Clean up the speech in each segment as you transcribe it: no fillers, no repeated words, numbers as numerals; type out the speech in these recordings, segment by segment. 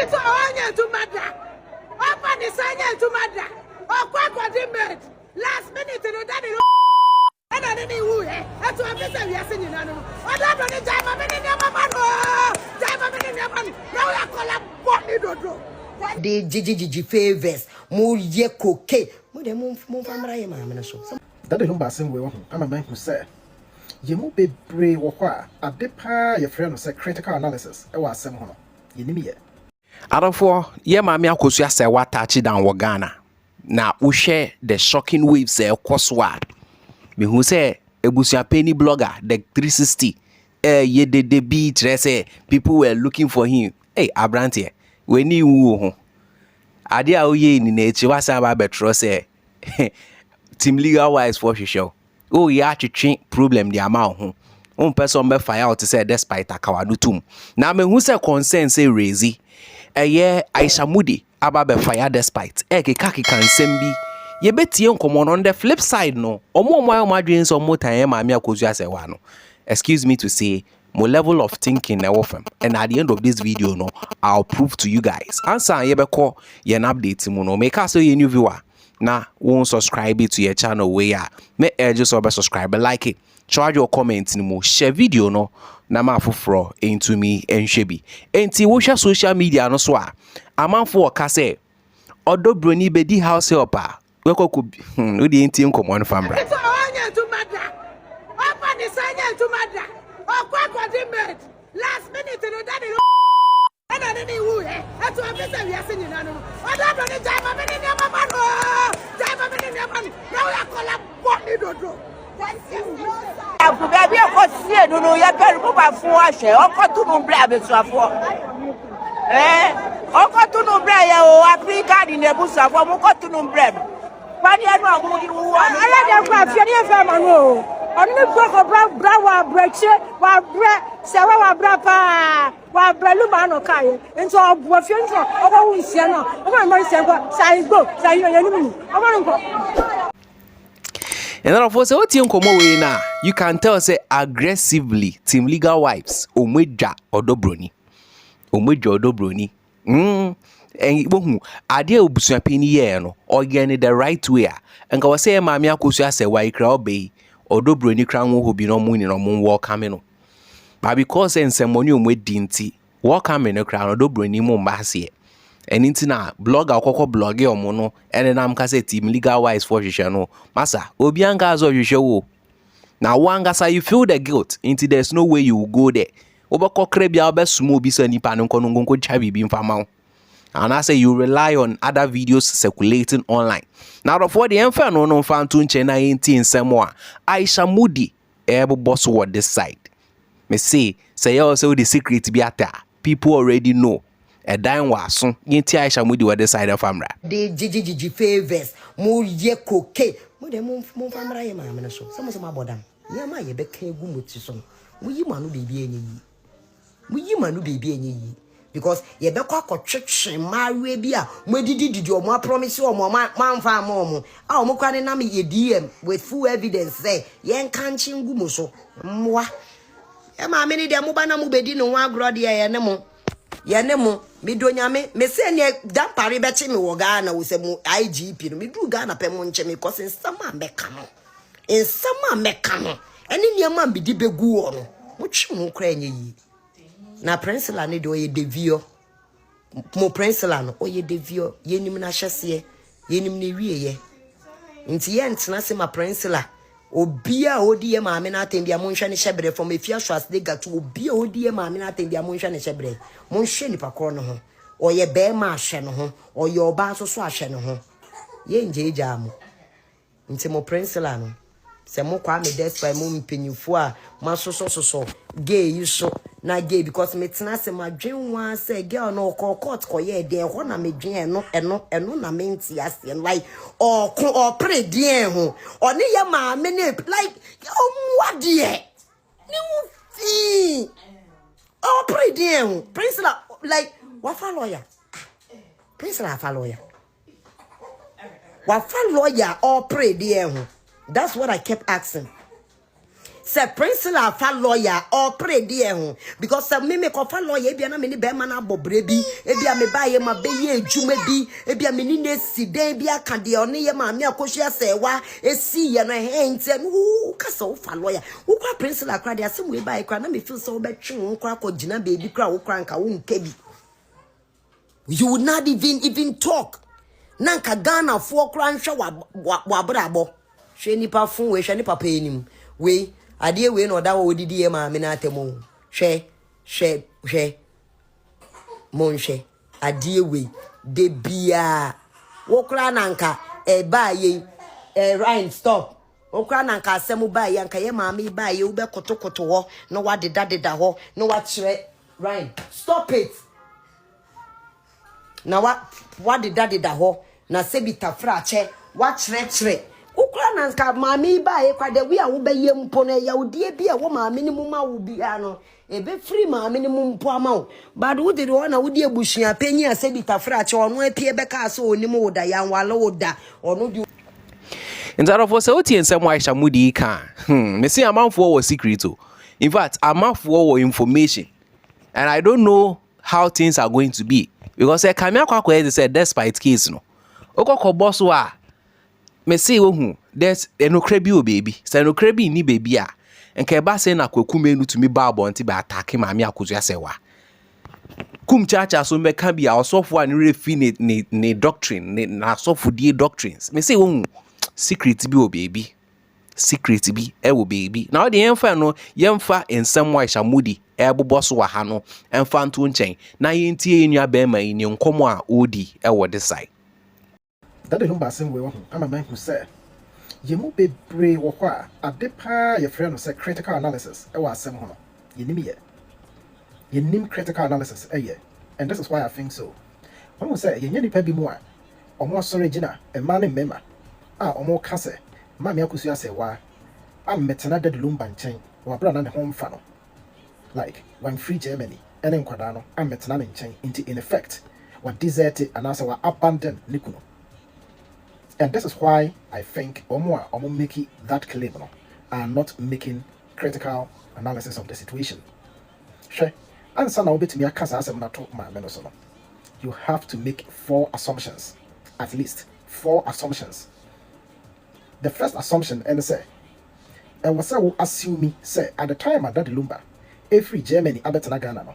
It's all to mother. Open the sign to mother. Oh, quack what he made. Last minute, you know, that is. And I didn't know. That's what I'm saying. Yes, you know. I don't know the time. I'm in the man. Time I'm in the man. Now I call up what you don't know. The Gigi favors. More ye cocaine. More than more family, mamma. That is no Asem way. I'm a man who said, you must be brave or what? A depa, your friend was a critical analysis. I was some honor. You need me. Adonfo, ye mami akosu ase wa touch down wo Ghana. Na wo share the shocking waves e kwoswa. Me hu say ebusua penny blogger the 360 ye de beat say people were looking for him. Hey, Abrante, we ni wu ho. Ade a oye ni na echi wasa ba betro say team legal wise for show. Oh ya twetwe problem di ama ho. On person be fire out say despite akawadu tum. Na me hu say concern say raise Aisha Moody ababe fire despite keka kan sembi ye betie nkomo on the flip side no omo adwen so mo tan ma me akozu asewa no. Excuse me to say my level of thinking na wofem, and at the end of this video no I'll prove to you guys answer ye beko ye an update mu no make us ye new viewer na won't subscribe to your channel where me just subscribe like it, charge your comments ni mo share video no na ma foforo into me enhwebi enti wo hwa social media no so a amanfo ka say odobroni bedi house helper we koku we dey enti nkomo no famra It's all to mother. Open the sign to mother. Oh, quack what he made. Last minute, you know, that is. And I didn't know. That's what I'm saying. Yes, you know. I don't know the time. I'm in the man. Time I'm in the man. Now I call up what you don't know. Baby, I got see no no. You better move my phone. I got to no blame it so for. I got to no blame you. Africa in the bush. I got to no blame. But you know who I like. I'm not family. Only go bra breche wa bre se wa bra pa wa brelu ma no kai nso obo fie nso obo wunsia no obo ma nsia ko sai go sai yo yenu obo nko. And then of course what you nkomo we na you can tell say aggressively team legal wives omedwa odobroni en bohu ade obusua peni ye no oye the right way and ka say maami akosu ase wa ikra obey odobroni kran wo hobi no mu ni no mu welcome no but because ensemoni omwedi nti welcome no kran odobroni mu mbase eni na blogger akoko blogge omo no ene nam ka say team legal wise for hwehwe no masa obi anga azo hwehwe wo na wanga say you feel the guilt into there's no way you will go there obako krebia obesumo obi sa nipa no nkonko cha bibi mfama. And I say you rely on other videos circulating online. Now, for the info no fan to China 18 somewhere, Aisha Moody able boss what this side. Me say also the secret be at people already know. A dime was soon. Yinti Aisha Moody what this side of Amra. The Gigi favors. More ye cocaine. More than more family, mamma. Some of my bodam. Yeah, my ye became gumutism. We manu baby any. We manu baby any. Because ye be kwa twetwe mawe bia modididi o mo promise o mo manfa mo a o mo kwa ne na me ye DM with full evidence say ye nka nchi ngu mo so mwa e ma me ni de mo ba na mo bedi no wa agro de ye ne mo me do nyame me se ne dampare be chi me wo Ghana wo se mo IGP no me du Ghana pe mo nche me cause nsama meka no eni niam am bidi begu o no mo twi mo kra nye yi. Na Prince-la ne do ye devio mo Prince-la no oye devio yenim na hyese yenim ne wieye nti ye ntena se ma Prince-la obia odi ye maame na atembia mo nhwe ne hyebre from efia so as de gato obia odi ye maame na atembia mo nhwe ne hyebre mo nhwe nipa kro no ho oye be ma ahwe no ho oye oba so so ahwe no ho ye njeja mo nti mo Prince-la no se mo kwa me despite mo mpenyufo a masoso gay you so na gay because me tena se madwen wa say girl no court ko ye de ho na me dwen eno na me nti ase like or pray die ho oni ye ma me ne like what die ni wo fi pray die ho Prince-la like what fa lawyer Prince-la fa lawyer or pray die ho. That's what I kept asking. say principal fa lawyer or pray dear because some me make of a lawyer be na me ni be man abobre bi e bia me ba ye ma be ye adwuma bi e bia me ni na si den bia ka de one ye ma me akohia se wa e si ye no hente no kasa wo fa lawyer wo kwa principal kra de asem we ba e kra na me feel so be twe wo kra ko gina baby kra wo kra nka wo nkebi you would not even talk nanka Ghana for kra nhwa wa brabo hwe nipa fun we hwe nipa pa enim we ade we no da wo didi e ma me na atemu hwe monhwe ade we de bia wo kra nanka e ba ye Ryan stop wo kra nanka asem ba ye anka ye ma me ba ye wo be kotokoto ho no wa deda ho no wa kire Ryan stop it na wa deda ho na sebita frache wa kire ukura nanka mami ba e kwade wi a wo be ye mpo na ya odie bi a wo mami ni muma wo bi ano e be free mami ni mumpo ama wo but wo de wo na wo de abusua panyi a sebita frache ono apie be ka so onim wo da ya nwale wo da ono di Ntarofo se oti ensem Aisha mudi ka me say amanfo wo secret o in fact amanfo wo information and I don't know how things are going to be because e kamia kwakwa e say despite case no okoko boss wa me say wohu there's enokra bi o baby say enokra bi ni baby a enka ba say na kwakumenu to me ba abonti ba attack maami akozu asewa kum chacha so me kan bi a osofo an refi ne doctrine na osofo die doctrines me say wohu secret bi o baby secret bi e wo baby na o de yemfa no yemfa ensem Aisha mudi e boboso wa ha no emfa nto nchen na yentie enua ba ma ni nkomo a odi e wo de sai that is Asem we I'm a man who say you mu be brave wo kwa ade pa your friend say critical analysis e wa Asem hono you nim critical analysis and this is why I think so when we say you nipa bi mu a omo sore gina e man mema a omo ka se ma me akusu ase wa am metena de lumba nchen wa bra na ne ho mfa no like when free Germany and in kwada no am metena ne nchen into in effect wa desert and also wa abandon nikuno. And this is why I think Omo making that claim no, are not making critical analysis of the situation. Sure. And so now bit me Asem na talk my menosono. You have to make 4 assumptions. At least 4 assumptions. The first assumption and say and was assume say at the time at that lumba, every Germany abetana Ghana no.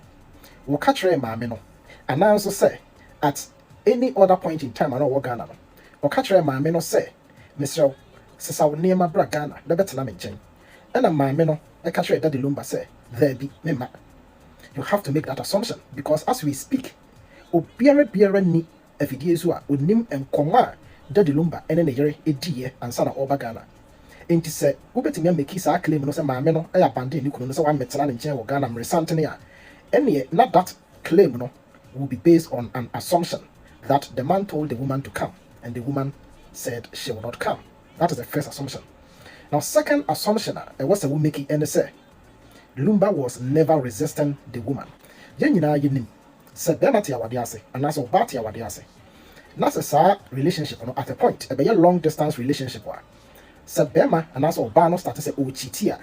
Will catch my meno. And I also say at any other point in time I know what Ghana no. O katre maame no say Mr. Sesa wo niema bra Ghana da betena me nchen na maame no e katre da de lumba say there be mema. You have to make that assumption because as we speak obiara ni afidie so a onim enkomo a da de lumba ene ne yere edie ansa na oba Ghana enti say wo betimi ameki sa claim no say maame no e abandon ni kunu no say wa metena ne nchen wo Ghana mresante ne a ene na that claim no will be based on an assumption that the man told the woman to come and the woman said she will not come. That is the first assumption. Now, second assumption, was a woman making and say Lumba was never resisting the woman. Yenina yinim said Benati awadiase and that's Obati awadiase. That's a relationship at a point, a very long distance relationship. Said Bema and that's Obano started to say Chitia.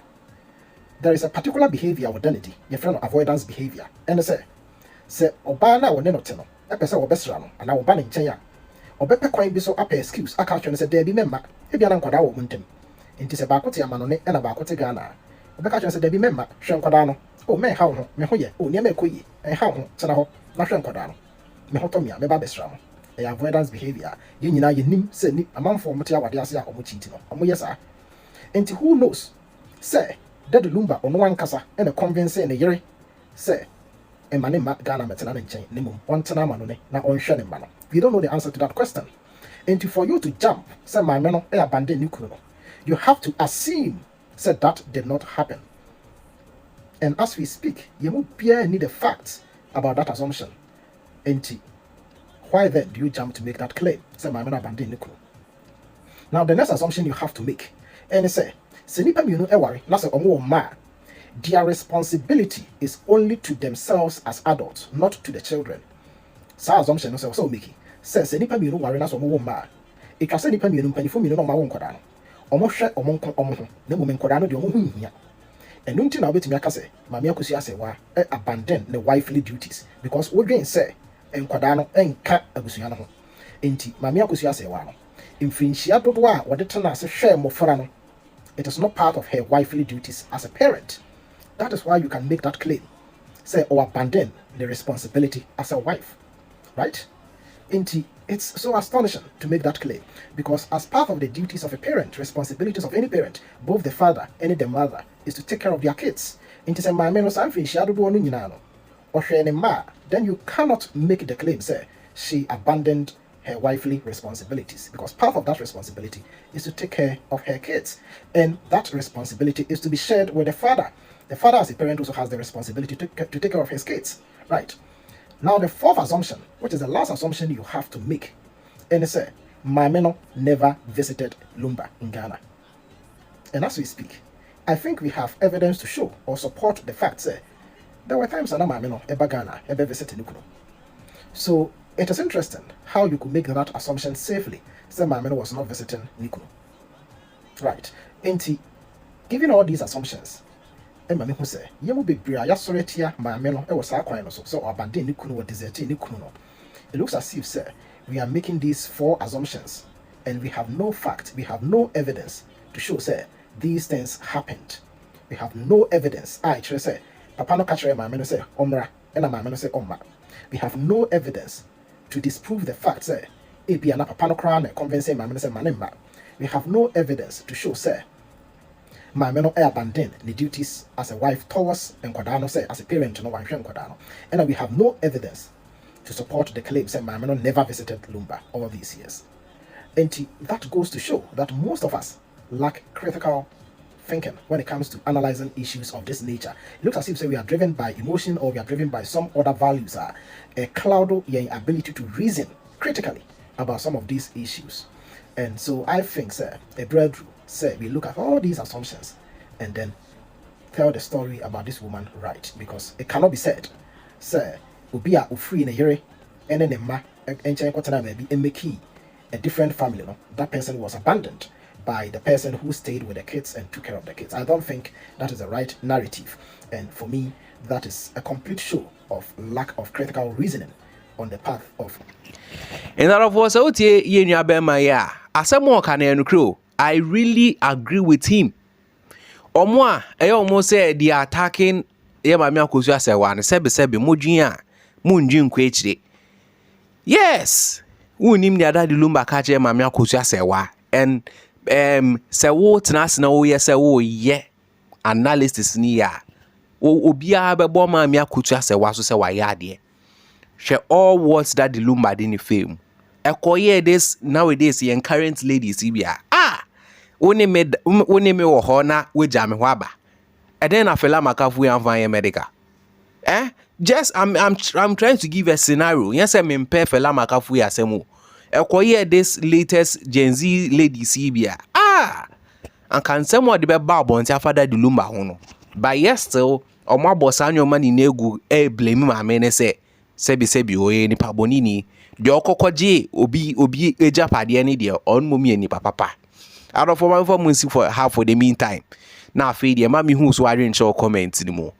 There is a particular behavior or identity, your friend avoidance behavior. And they say Obana or Nenoteno, a person or Besrano, and I will ban in Chenya. Obepe kwan bi so apɛ excuse aka twene sɛ there bi memma ebia na nkwada wo muntem enti sɛ baako te amano ne na baako te Ghana obeka twene sɛ there bi memma hwɛ nkwada no o me ha ho me ho ye o niam ekoyi ha ho tena ho na hwɛ nkwada no me ho tomia me ba besra no avoidance behavior ye nyina ye nim sɛ ni amanfo mo te awade ase a omo chiti no omo yesa enti who knows sɛ Daddy Lumba ono wankasa na convince ne yere sɛ emane ma Ghana metena ne nchen ne mum ontena amano ne na onhwɛ ne ma no. You don't know the answer to that question. And for you to jump, say my men abandon Nikuru, you have to assume said that did not happen. And as we speak, you will need the facts about that assumption. And why then do you jump to make that claim? Say my men abandon Nikuru. Now the next assumption you have to make, and say, Senipa Munu Ewari, that's a omo ma. Their responsibility is only to themselves as adults, not to the children. Sa assumption no say so make. Says nipa mienu ware na so mo womba e twa se nipa mienu mpanifo mienu no ma wo nkoda no omo hwe omo nko omo ho na mo nkoda no de omo hu hia And nunti na obetumi aka say maame akosi asewa abandon the wifely duties because wodwen say enkwada no enka abusua no ho. Enti maame akosi asewa no mfinhyia dodo a wode tena ase hwɛ mmofra no, it is not part of her wifely duties as a parent. That is why you can make that claim. Say or abandon the responsibility as a wife. Right? Enti, it's so astonishing to make that claim because as part of the duties of a parent, responsibilities of any parent, both the father and the mother, is to take care of their kids. Enti say maame no samfin hia dodo no nyina no. Ohwe ne ma, then you cannot make the claim say she abandoned her wifely responsibilities because part of that responsibility is to take care of her kids, and that responsibility is to be shared with the father. The father as a parent also has the responsibility to take care of his kids, right? Now the fourth assumption, which is the last assumption you have to make, and it's Mameno never visited Lumba in Ghana. And as we speak, I think we have evidence to show or support the fact that there were times that Mameno ever Ghana ever visited Nukuno. So it is interesting how you could make that assumption safely. Say Mameno was not visiting Nukuno. Right. Enti, given all these assumptions, Mami who say, Yamu be bria, yasoretia, Mameno, it was our coin also, so abandon Nukuno or deserting Nukuno. It looks as if, sir, we are making these four assumptions and we have no fact, we have no evidence to show, sir, these things happened. We have no evidence. I actually say, Papa no catch Mameno say, Omra, and a Mameno say, Omra. We have no evidence to disprove the fact, sir, it be an Papa crown and convincing Mameno say, Manemba. We have no evidence to show, sir, Mameno abandoned the duties as a wife towards and Quadano say as a parent no one Quadano. And we have no evidence to support the claim that Mameno never visited Lumba all these years. And that goes to show that most of us lack critical thinking when it comes to analyzing issues of this nature. It looks as if we are driven by emotion or we are driven by some other values, a cloud of your ability to reason critically about some of these issues. And so I think, sir, a breakthrough, sir, we look at all these assumptions and then tell the story about this woman right, because it cannot be said, sir, ubia ufri in a yere and then a ma and maybe a make a different family, no? That person was abandoned by the person who stayed with the kids and took care of the kids. I don't think that is the right narrative, and for me that is a complete show of lack of critical reasoning on the path of. And that of was out here in your bema, Asem can I really agree with him. Omwa, I almost said the attacking Yamamia Kusia Sewan, Sebi Mujia, Munjin Quechri. Yes, unim the other Lumba catch Mamia Kusia Sewa, and Sewo Tenasno, yes, ye analysis near. Obia Beboma Mia Kusia Sewa, so Wayadi. She all words that the Lumba didn't film. Ekoye this nowadays young current ladies ibia only me wo hona we jam hwaba and then afela makafu yan medical just I'm trying to give a scenario. Yes, me mpe fela makafu ya semu ekoye this latest Gen Z ladies ibia and can someone the be babon ti afada the Lumba ho no but yes still omo bossa anyoma ni negu blame ma me ne sebi oye ni pabonini de okokoje obi ejapade ne de on momi ani papa out of my for for half for the meantime na afei de ma me hu so adwen show comment ni mo